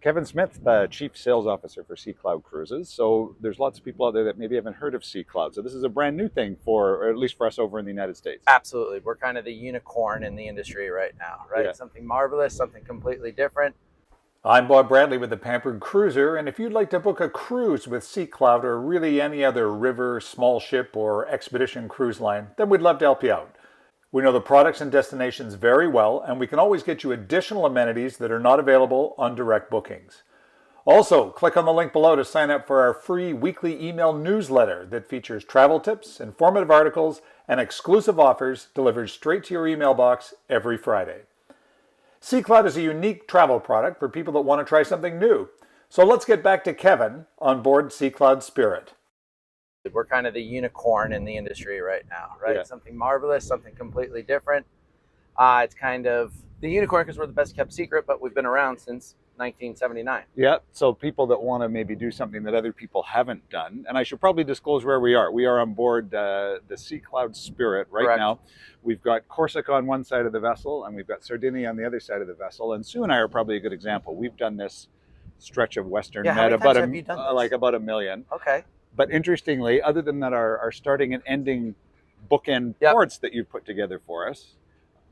Kevin Smith, the Chief Sales Officer for SeaCloud Cruises. So there's lots of people out there that maybe haven't heard of SeaCloud. So this is a brand new thing or at least for us over in the United States. Absolutely. We're kind of the unicorn in the industry right now, right? Yeah. Something marvelous, something completely different. I'm Bob Bradley with the Pampered Cruiser, and if you'd like to book a cruise with SeaCloud or really any other river, small ship, or expedition cruise line, then we'd love to help you out. We know the products and destinations very well, and we can always get you additional amenities that are not available on direct bookings. Also, click on the link below to sign up for our free weekly email newsletter that features travel tips, informative articles, and exclusive offers delivered straight to your email box every Friday. SeaCloud is a unique travel product for people that want to try something new. So let's get back to Kevin on board SeaCloud Spirit. We're kind of the unicorn in the industry right now, right? Yeah. Something marvelous, something completely different. It's kind of the unicorn because we're the best kept secret, but we've been around since 1979. Yeah, so people that want to maybe do something that other people haven't done, and I should probably disclose where we are. We are on board the SeaCloud Spirit right Correct. now. We've got Corsica on one side of the vessel, and we've got Sardinia on the other side of the vessel. And Sue and I are probably a good example. We've done this stretch of Western Yeah, how Med many times have you done this? like about 1 million. Okay. But interestingly, other than that, our starting and ending bookend Yep. ports that you've put together for us,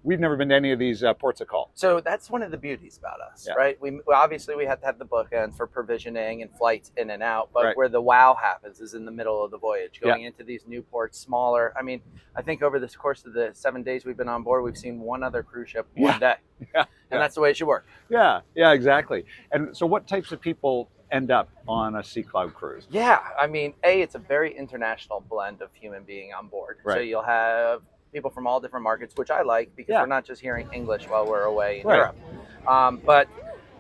we've never been to any of these ports of call. So that's one of the beauties about us, Yeah. right? We obviously we have to have the bookends for provisioning and flights in and out, but Right. where the wow happens is in the middle of the voyage, going into these new ports, smaller. I mean, I think over this course of the 7 days we've been on board, we've seen one other cruise ship one day, Yeah, and that's the way it should work. yeah, exactly. And so what types of people end up on a SeaCloud cruise? Yeah, I mean, it's a very international blend of human being on board. So Right. you'll have people from all different markets, which I like because Yeah. we're not just hearing English while we're away in Right. Europe. But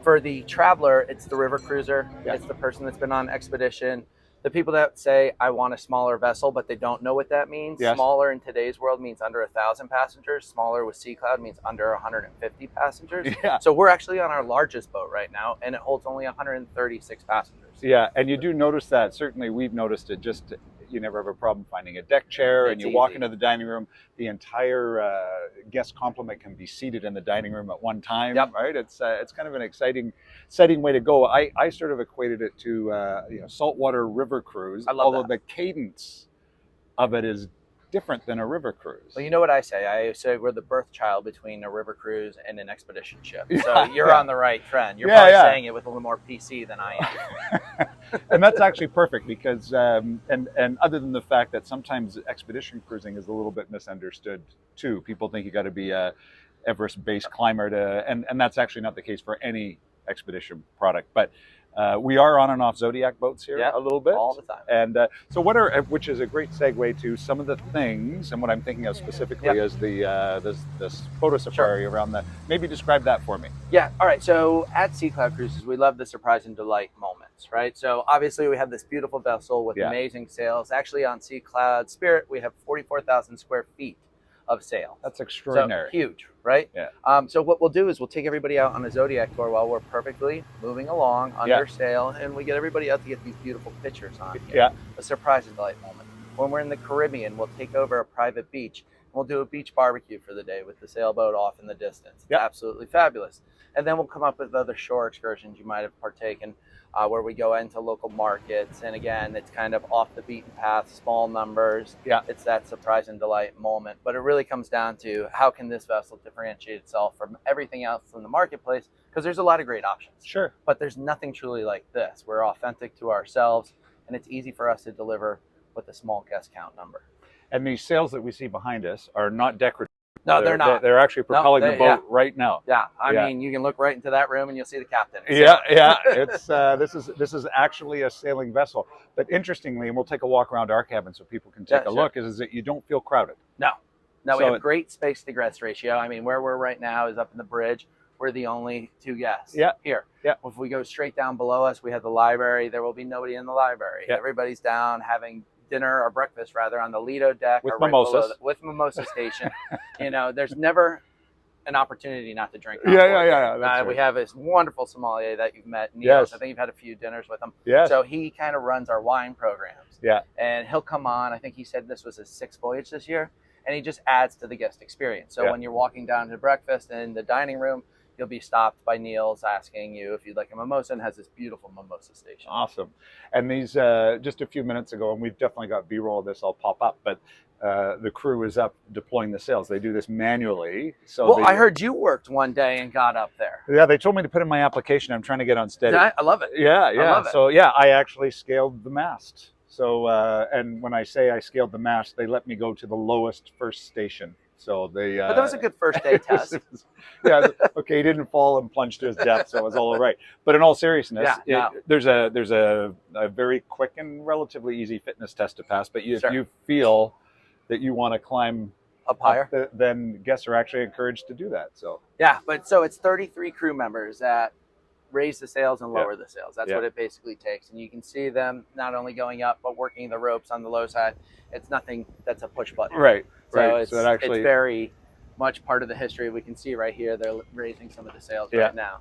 for the traveler, it's the river cruiser. Yeah. It's the person that's been on expedition. The people that say, I want a smaller vessel, but they don't know what that means. Yes. Smaller in today's world means under 1,000 passengers. Smaller with SeaCloud means under 150 passengers. Yeah. So we're actually on our largest boat right now, and it holds only 136 passengers. Yeah, and you do notice that. Certainly we've noticed it. Just you never have a problem finding a deck chair, and It's you walk easy. into the dining room, the entire guest complement can be seated in the dining room at one time. Yep. Right? It's kind of an exciting way to go. I sort of equated it to saltwater river cruise, I love although that. the cadence of it is different than a river cruise. Well, you know what I say? I say we're the birth child between a river cruise and an expedition ship. So Yeah, you're yeah. on the right trend. You're Yeah, probably yeah. saying it with a little more PC than I am. And that's actually perfect because, and other than the fact that sometimes expedition cruising is a little bit misunderstood too. People think you got to be a Everest base climber and that's actually not the case for any expedition product. But we are on and off Zodiac boats here Yep, a little bit. all the time. And so which is a great segue to some of the things, and what I'm thinking of specifically Yep. is this photo safari around maybe describe that for me. Yeah. All right. So at SeaCloud Cruises, we love the surprise and delight moments, right? So obviously we have this beautiful vessel with Yeah. amazing sails. Actually on SeaCloud Spirit, we have 44,000 square feet of sail. That's extraordinary. So huge, right? Yeah. So what we'll do is we'll take everybody out on a Zodiac tour while we're perfectly moving along under Yeah. sail, and we get everybody out to get these beautiful pictures on. Yeah. A surprise and delight moment. When we're in the Caribbean, we'll take over a private beach. And we'll do a beach barbecue for the day with the sailboat off in the distance. It's Yeah. absolutely fabulous. And then we'll come up with other shore excursions you might have partaken, where we go into local markets. And again, it's kind of off the beaten path, small numbers. Yeah. It's that surprise and delight moment. But it really comes down to how can this vessel differentiate itself from everything else in the marketplace? Because there's a lot of great options. Sure. But there's nothing truly like this. We're authentic to ourselves, and it's easy for us to deliver with a small guest count number. And these sails that we see behind us are not decorative. No, they're not. They're actually propelling the they- boat right now. Yeah, I Yeah. mean, you can look right into that room and you'll see the captain. Yeah. It's this is actually a sailing vessel. But interestingly, and we'll take a walk around our cabin so people can take Yeah, a sure. look, is that you don't feel crowded. No, we So have great space to guest ratio. I mean, where we're right now is up in the bridge. We're the only two guests here. Yeah. If we go straight down below us, we have the library. There will be nobody in the library. Yeah. Everybody's down having dinner or breakfast rather on the Lido deck With or right below mimosas. with mimosa station. There's never an opportunity not to drink. Yeah, on board. that's We right. have this wonderful sommelier that you've met, Niels. Yes. I think you've had a few dinners with him. Yes. So he kind of runs our wine programs. Yeah. And he'll come on. I think he said this was his 6th voyage this year, and he just adds to the guest experience. So Yeah. when you're walking down to breakfast in the dining room, you'll be stopped by Neil's asking you if you'd like a mimosa, and has this beautiful mimosa station. Awesome. And these, just a few minutes ago, and we've definitely got B-roll of this, I'll pop up, but the crew is up deploying the sails. They do this manually. So Well, I heard you worked one day and got up there. Yeah, they told me to put in my application. I'm trying to get on steady. I love it. Yeah, yeah. I love it. So yeah, I actually scaled the mast. So and when I say I scaled the mast, they let me go to the lowest first station. So they. But that was a good first day test. Yeah. Okay, he didn't fall and plunge to his death, so it was all right. But in all seriousness, there's a very quick and relatively easy fitness test to pass. But if you feel that you want to climb up higher, then guests are actually encouraged to do that. So yeah, but so it's 33 crew members that raise the sails and lower the sails. That's what it basically takes. And you can see them not only going up, but working the ropes on the low side. It's nothing that's a push button. Right. So, right. it's very much part of the history. We can see right here, they're raising some of the sails right now.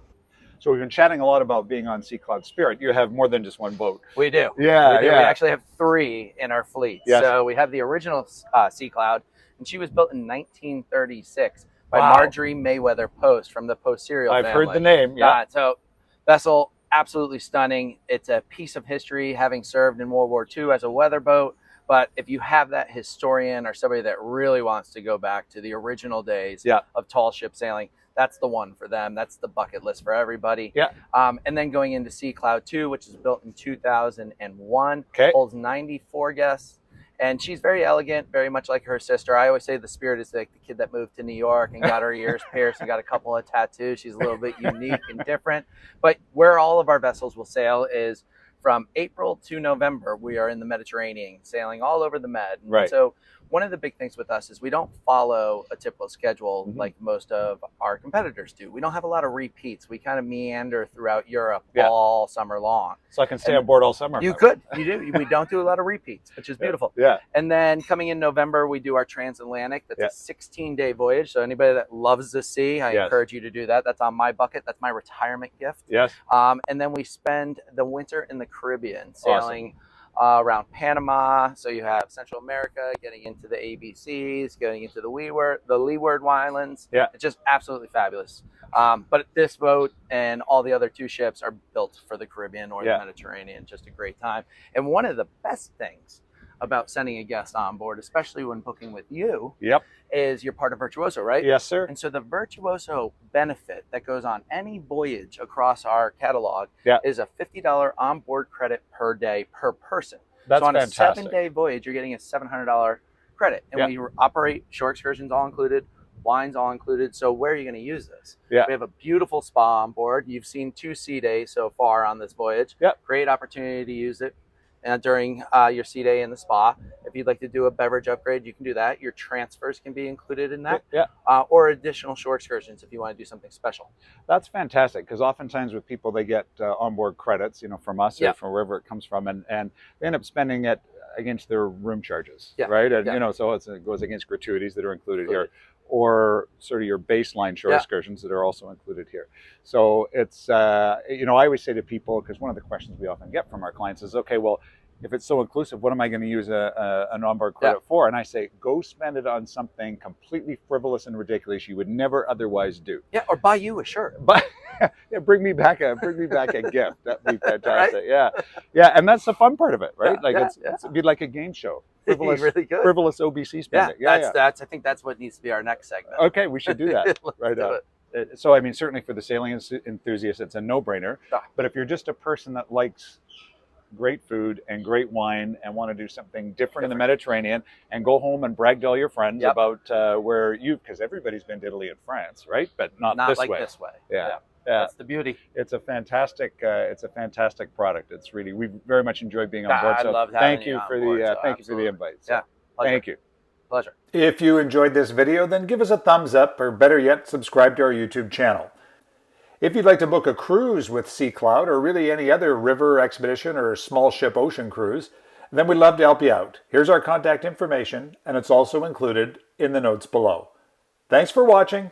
So we've been chatting a lot about being on SeaCloud Spirit. You have more than just one boat. We do. Yeah, we do. We actually have 3 in our fleet. Yes. So we have the original SeaCloud, and she was built in 1936 by Marjorie Mayweather Post from the Post cereal family. I've heard the name. Yeah. So vessel, absolutely stunning. It's a piece of history, having served in World War II as a weather boat. But if you have that historian or somebody that really wants to go back to the original days of tall ship sailing, that's the one for them. That's the bucket list for everybody. Yeah. And then going into SeaCloud 2, which is built in 2001, holds 94 guests. And she's very elegant, very much like her sister. I always say the Spirit is like the kid that moved to New York and got her ears pierced and got a couple of tattoos. She's a little bit unique and different. But where all of our vessels will sail is from April to November. We are in the Mediterranean, sailing all over the Med. Right. So one of the big things with us is we don't follow a typical schedule like most of our competitors do. We don't have a lot of repeats. We kind of meander throughout Europe all summer long. So I can stay on board all summer. You could. You do. We don't do a lot of repeats, which is beautiful. Yeah. And then coming in November, we do our transatlantic. That's a 16-day voyage. So anybody that loves the sea, I encourage you to do that. That's on my bucket. That's my retirement gift. Yes. And then we spend the winter in the Caribbean, sailing around Panama. So you have Central America, getting into the ABCs, getting into the Leeward Islands. Yeah. It's just absolutely fabulous. But this boat and all the other 2 ships are built for the Caribbean or the Mediterranean. Just a great time. And one of the best things about sending a guest on board, especially when booking with you, is you're part of Virtuoso, right? Yes, sir. And so the Virtuoso benefit that goes on any voyage across our catalog is a $50 onboard credit per day per person. That's so on fantastic. a 7-day voyage, you're getting a $700 credit. And we operate shore excursions all included, wines all included. So where are you going to use this? We have a beautiful spa on board. You've seen 2 sea days so far on this voyage. Great opportunity to use it during your sea day in the spa. If you'd like to do a beverage upgrade, you can do that. Your transfers can be included in that. Or additional shore excursions if you want to do something special. That's fantastic, because oftentimes with people, they get onboard credits, from us or from wherever it comes from, and they end up spending it against their room charges, right? And so it goes against gratuities that are included here, or sort of your baseline shore excursions that are also included here. So it's, I always say to people, because one of the questions we often get from our clients is, okay, well, if it's so inclusive, what am I going to use an onboard credit for? And I say, go spend it on something completely frivolous and ridiculous you would never otherwise do. Yeah, or buy you a shirt. But bring me back a gift. That'd be fantastic. Right? Yeah, and that's the fun part of it, right? It'd be like a game show. Frivolous, really good. Frivolous OBC spending. That's I think that's what needs to be our next segment. Okay, we should do that. Right on. So I mean, certainly for the sailing enthusiast, it's a no-brainer. But if you're just a person that likes great food and great wine and want to do something different in the Mediterranean and go home and brag to all your friends about where because everybody's been to Italy and France, right? But not this way. This way. Yeah. That's the beauty. It's a fantastic product. It's really, we very much enjoyed being on board. So thank you for the invite. So thank you. Pleasure. If you enjoyed this video, then give us a thumbs up, or better yet, subscribe to our YouTube channel. If you'd like to book a cruise with SeaCloud, or really any other river expedition or small ship ocean cruise, then we'd love to help you out. Here's our contact information, and it's also included in the notes below. Thanks for watching.